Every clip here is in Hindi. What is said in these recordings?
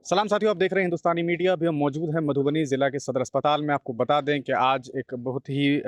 सलाम साथियों, आप देख रहे हैं हिंदुस्तानी मीडिया। अभी हम मौजूद हैं मधुबनी ज़िला के सदर अस्पताल में। आपको बता दें कि आज एक बहुत ही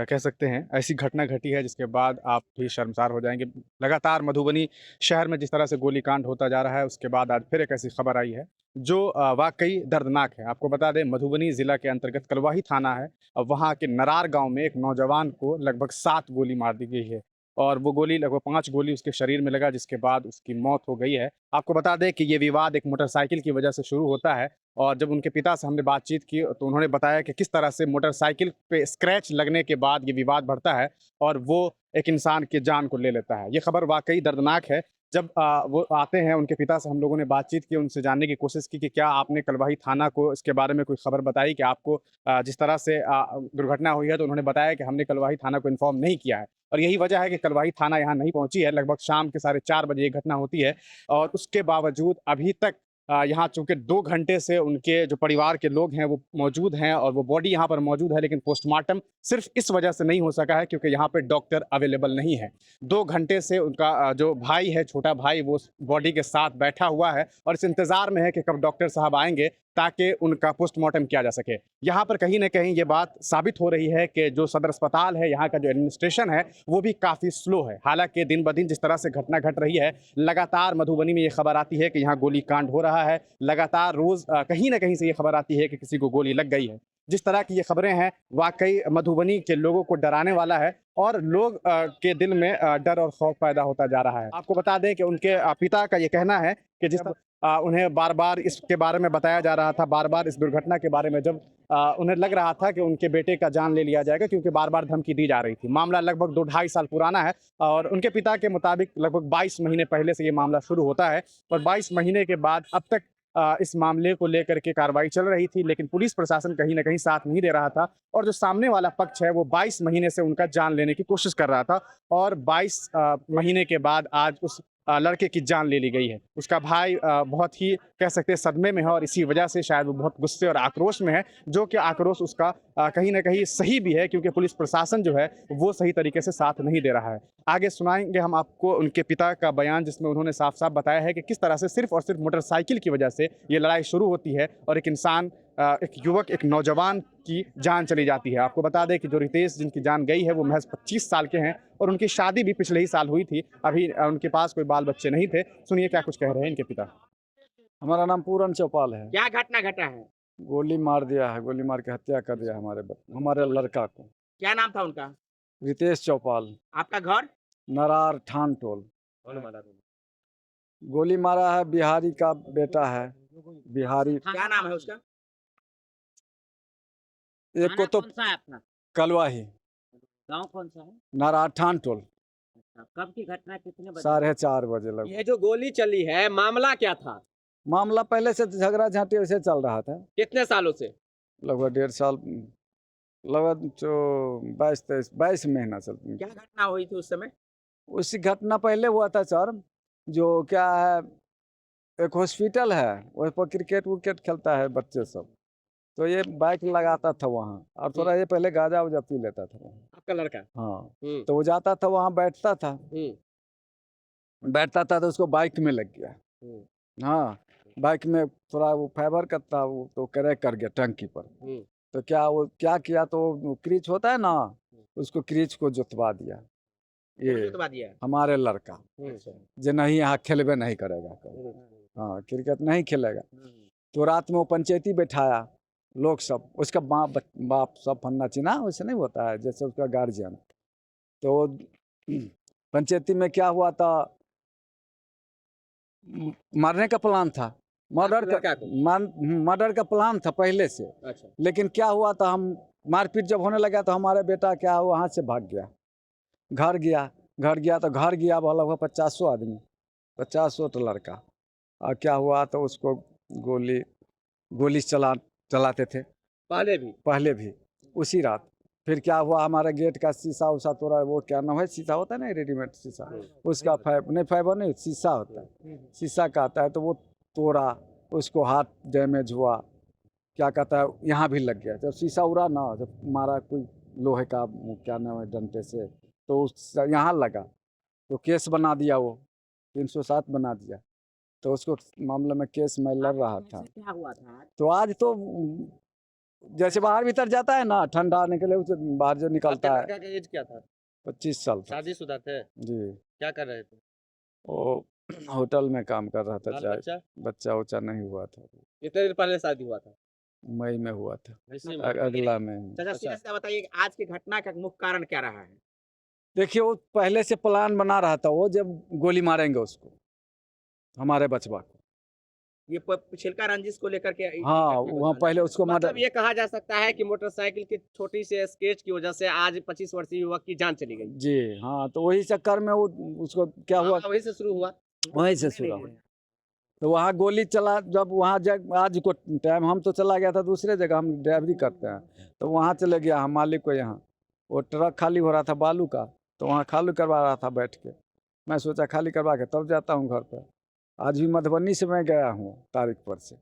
कह सकते हैं ऐसी घटना घटी है जिसके बाद आप भी शर्मसार हो जाएँगे। लगातार मधुबनी शहर में जिस तरह से गोलीकांड होता जा रहा है, उसके बाद आज फिर एक ऐसी खबर आई है जो वाक़ई दर्दनाक है। आपको बता दें मधुबनी ज़िला के अंतर्गत कलवाही थाना है। वहाँ के नरार गाँव में एक नौजवान को लगभग 7 गोली मार दी गई है और वो गोली लगभग 5 गोली उसके शरीर में लगा, जिसके बाद उसकी मौत हो गई है। आपको बता दें कि ये विवाद एक मोटरसाइकिल की वजह से शुरू होता है और जब उनके पिता से हमने बातचीत की तो उन्होंने बताया कि किस तरह से मोटरसाइकिल पे स्क्रैच लगने के बाद ये विवाद बढ़ता है और वो एक इंसान की जान को ले लेता है। ये खबर वाक़ई दर्दनाक है। जब वो आते हैं, उनके पिता से हम लोगों ने बातचीत की, उनसे जानने की कोशिश की कि क्या आपने कलवाही थाना को इसके बारे में कोई खबर बताई कि आपको जिस तरह से दुर्घटना हुई है, तो उन्होंने बताया कि हमने कलवाही थाना को इन्फॉर्म नहीं किया है और यही वजह है कि कलवाही थाना यहाँ नहीं पहुँची है। लगभग शाम के साढ़े 4 बजे ये घटना होती है और उसके बावजूद अभी तक यहाँ चूँकि 2 घंटे से उनके जो परिवार के लोग हैं वो मौजूद हैं और वो बॉडी यहाँ पर मौजूद है, लेकिन पोस्टमार्टम सिर्फ़ इस वजह से नहीं हो सका है क्योंकि यहाँ पे डॉक्टर अवेलेबल नहीं है। 2 घंटे से उनका जो भाई है, छोटा भाई, वो उस बॉडी के साथ बैठा हुआ है और इस इंतज़ार में है कि कब डॉक्टर साहब आएँगे ताकि उनका पोस्टमार्टम किया जा सके। यहाँ पर कहीं न कहीं ये बात साबित हो रही है कि जो सदर अस्पताल है, यहाँ का जो एडमिनिस्ट्रेशन है, वो भी काफ़ी स्लो है। हालाँकि दिन-ब-दिन जिस तरह से घटना घट रही है, लगातार मधुबनी में ये खबर आती है कि यहाँ गोलीकांड हो रहा है। लगातार रोज़ कहीं न कहीं से ये खबर आती है कि किसी को गोली लग गई है। जिस तरह की ये खबरें हैं, वाक़ई मधुबनी के लोगों को डराने वाला है और लोग के दिल में डर और खौफ पैदा होता जा रहा है। आपको बता दें कि उनके पिता का ये कहना है कि उन्हें बार-बार इसके बारे में बताया जा रहा था, बार-बार इस दुर्घटना के बारे में जब उन्हें लग रहा था कि उनके बेटे का जान ले लिया जाएगा क्योंकि बार-बार धमकी दी जा रही थी। मामला लगभग 2 ढाई साल पुराना है और उनके पिता के मुताबिक लगभग 22 महीने पहले से ये मामला शुरू होता है और 22 महीने के बाद अब तक इस मामले को लेकर के कार्रवाई चल रही थी, लेकिन पुलिस प्रशासन कहीं न कहीं साथ नहीं दे रहा था और जो सामने वाला पक्ष है, वो 22 महीने से उनका जान लेने की कोशिश कर रहा था और 22 महीने के बाद आज उस लड़के की जान ले ली गई है। उसका भाई बहुत ही कह सकते हैं सदमे में है और इसी वजह से शायद वो बहुत गुस्से और आक्रोश में है, जो कि आक्रोश उसका कहीं न कहीं सही भी है क्योंकि पुलिस प्रशासन जो है, वो सही तरीके से साथ नहीं दे रहा है। आगे सुनाएँगे हम आपको उनके पिता का बयान, जिसमें उन्होंने साफ-साफ बताया है कि किस तरह से सिर्फ़ और सिर्फ़ मोटरसाइकिल की वजह से ये लड़ाई शुरू होती है और एक इंसान एक युवक, एक नौजवान की जान चली जाती है। आपको बता दें कि जो रितेश जिनकी जान गई है, वो महज़ 25 साल के हैं और उनकी शादी भी पिछले ही साल हुई थी। अभी उनके पास कोई बाल-बच्चे नहीं थे। सुनिए क्या कुछ कह रहे हैं इनके पिता। हमारा नाम पूरन चौपाल है। क्या घटना घटा है? गोली मार दिया है, गोली मार के हत्या कर दिया हमारे लड़का को। क्या नाम था उनका? रितेश चौपाल, आपका घर? नरार ठान टोल। कौन मारा था? गोली मारा है बिहारी का बेटा है, बिहारी। क्या नाम है उसका? एक को थाना तो कौन सा है आपका? कलवाही, गाँव कौन सा है? नरार ठान टोल। अच्छा, कब की घटना है? कितने बजे? 4:30 बजे लगभग। ये जो गोली चली है, मामला क्या था? मामला पहले से झगड़ा झांटी वैसे चल रहा था। कितने सालों से? लगभग 1.5 साल, लगभग जो 22 महीना चल। क्या घटना हुई थी उस समय? उसी घटना पहले हुआ था सर, जो क्या है, एक हॉस्पिटल है, वहीं पर क्रिकेट विकेट खेलता है बच्चे सब। तो ये बाइक लगाता था वहाँ और थोड़ा ये पहले गांजा उजा पी लेता था वहाँ। आपका लड़का? हाँ, हुँ, तो वो जाता था वहाँ हुँ, बैठता था तो उसको बाइक में लग गया। हुँ, हाँ, बाइक में थोड़ा वो फाइबर का था, वो तो क्रैक कर गया टंकी पर। हुँ। तो क्या वो क्या किया, तो वो क्रीच होता है ना, उसको क्रीच को जुतवा दिया। कौन ये जुतवा दिया? हमारे लड़का अच्छा। जो नहीं यहाँ खेलबे नहीं करेगा कभी। हुँ, हाँ, क्रिकेट नहीं खेलेगा। हुँ, तो रात में वो पंचायती बैठाया लोग सब, उसका बाप सब फन्ना चिन्हा वैसे नहीं होता है, जैसे उसका गार्जियन। तो वो पंचायती में क्या हुआ था, मारने का प्लान था, मर्डर आपके का लड़का को? मर्डर का प्लान था पहले से। अच्छा। लेकिन क्या हुआ था, हम मारपीट जब होने लगा तो हमारे बेटा क्या वहाँ से भाग गया, घर गया लगभग 50 आदमी, 50 तो लड़का। और क्या हुआ तो उसको गोली गोली चलाते थे पहले भी? पहले भी उसी रात। फिर क्या हुआ, हमारा गेट का शीशा उसा तोड़ा, वो क्या नाम है, शीशा होता है ना रेडीमेड शीशा, उसका फाइबर नहीं, शीशा होता है, शीशा का आता है, तो वो तोड़ा, उसको हाथ डैमेज हुआ, क्या कहता है यहाँ भी लग गया। जब शीशा उड़ा ना, जब मारा कोई लोहे का वो क्या नाम है डंडे से, तो उस यहाँ लगा, तो केस बना दिया वो, 307 बना दिया। तो उसको मामले में केस में लड़ रहा था। क्या हुआ था? तो आज तो जैसे बाहर भीतर जाता है ना ठंडा आने के लिए उसे बाहर जो निकलता है। लड़का का एज क्या था? 25 साल था शादीशुदा थे? जी। क्या कर रहे थे? वो होटल में काम कर रहा था। बाल चाहे बच्चा? बच्चा उच्चा नहीं हुआ था। कितने दिन पहले शादी हुआ था? मई में हुआ था। इसी में? अगला में। चाचा सीधा सीधा बताइए कि आज की घटना का मुख्य कारण क्या रहा है? देखिए वो पहले से प्लान बना रहा था वो जब गोली मारेंगे उसको हमारे बचवा को। ये छिलका रंजिश को लेकर के हाँ वहाँ पहले उसको मतलब ये कहा जा सकता है कि मोटरसाइकिल की छोटी से स्केच की वजह से आज 25 वर्षीय युवक की जान चली गई। जी हाँ तो वही चक्कर में वो उसको क्या हुआ वहीं से शुरू हुआ। वहीं से शुरू हुआ। तो वहाँ गोली चला जब वहाँ आज को टाइम हम तो चला गया था दूसरे जगह हम ड्राइवरी करते हैं तो वहाँ चले गया हम मालिक को यहाँ वो ट्रक खाली हो रहा था बालू का तो वहाँ खाली करवा रहा था बैठ के। मैं सोचा खाली करवा के तब जाता हूँ घर पर। आज भी मधुबनी से मैं गया हूँ तारीख पर से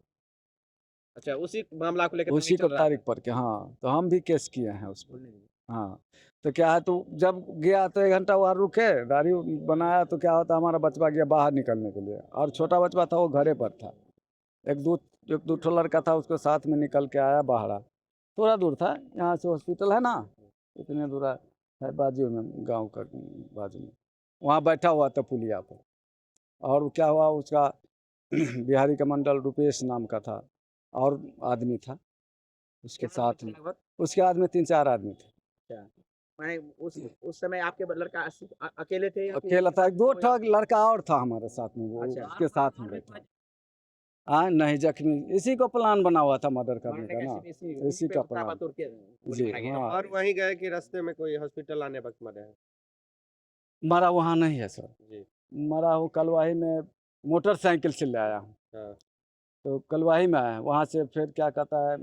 अच्छा उसी मामला को लेकर उसी को तारीख पर के। हाँ तो हम भी केस किए हैं उस पर। हाँ तो क्या है तो जब गया तो 1 घंटा वहाँ रुके दाढ़ी बनाया तो क्या होता हमारा बचवा गया बाहर निकलने के लिए और छोटा बचवा था वो घरे पर था। एक दो ठो लड़का था उसको साथ में निकल के आया बाहर। थोड़ा दूर था यहाँ से हॉस्पिटल है ना इतने दूर है बाजू में गांव का बाजू में वहाँ बैठा हुआ था पुलिया पर। और क्या हुआ उसका बिहारी का मंडल रुपेश नाम का था और आदमी था उसके साथ में। उसके हाथ में 3-4 आदमी थे। मैं उस समय आपके लड़का अकेले थे या फिर अकेला था 2 ठो लड़का और था हमारे साथ में वो अच्छा। उसके साथ में बैठा। हाँ नहीं जख्मी इसी को प्लान बना हुआ था मर्डर करने का ना इसी का प्लान। जी हाँ और वहीं गए कि रास्ते में कोई हॉस्पिटल आने वक्त मरे हैं? मरा वहाँ नहीं है सर। जी। मरा हूँ कलवाही में मोटरसाइकिल से ले आया हूँ। हाँ। तो कलवाही में आया वहाँ से फिर क्या कहता है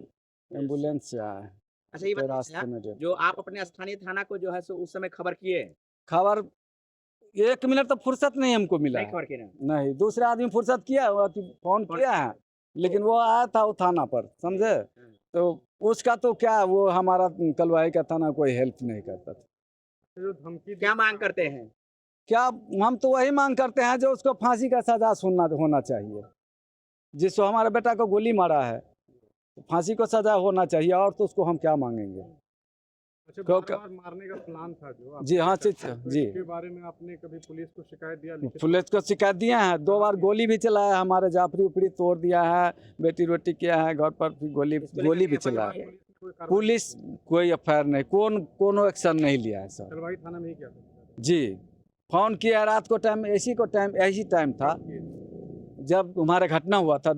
एम्बुलेंस से आया है। अच्छा ये तो बताइए रास्ते में भैया, जो आप अपने स्थानीय थाना को जो है सो उस समय खबर किए? खबर 1 मिनट तो फुर्सत नहीं हमको मिला नहीं है। खबर किए ना? नहीं दूसरे आदमी फुर्सत किया वो फोन किया है लेकिन वो आया था वो थाना पर समझे। तो उसका तो क्या वो हमारा कलवाही का थाना कोई हेल्प नहीं करता था। जो धमकी क्या मांग करते हैं? क्या हम तो वही मांग करते हैं जो उसको फांसी का सजा होना चाहिए। जिसको हमारे बेटा को गोली मारा है फांसी को सजा होना चाहिए और तो उसको हम क्या मांगेंगे। अच्छा क्योंकि बार-बार मारने का प्लान था जो आप जी हाँ तो जी इसके बारे में आपने कभी पुलिस को शिकायत दिया लिखित? पुलिस को शिकायत दिया है 2 बार गोली भी चलाया हमारे जाफरी उपरी तोड़ दिया है बेटी रोटी किया है घर पर फिर गोली भी चलाया। कोई कार्रवाई पुलिस कोई एफआईआर नहीं कोनो एक्शन नहीं लिया है सर। कलवाही थाना में ही किया था? जी फोन किया रात को टाइम ऐसी टाइम था जब हमारा घटना हुआ था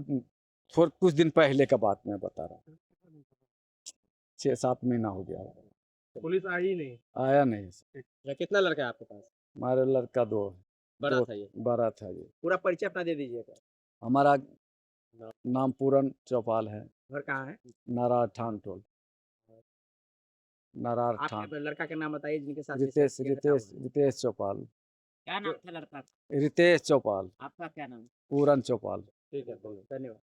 कुछ दिन पहले का बात मैं बता रहा हूँ 6-7 महीना हो गया पुलिस आई ही नहीं। आया नहीं सर। या कितना लड़का है आपके पास? हमारे लड़का 2 बड़ा दो था ये? बड़ा था ये। पूरा परिचय अपना दे दीजिएगा। हमारा नाम पूरन चौपाल है। घर कहाँ है? नारार ठान टोल नारार ठान। आपके लड़का का नाम बताइए जिनके साथ रितेश चौपाल। क्या नाम था लड़का? रितेश चौपाल आपका क्या नाम? पूरन चौपाल। ठीक है धन्यवाद।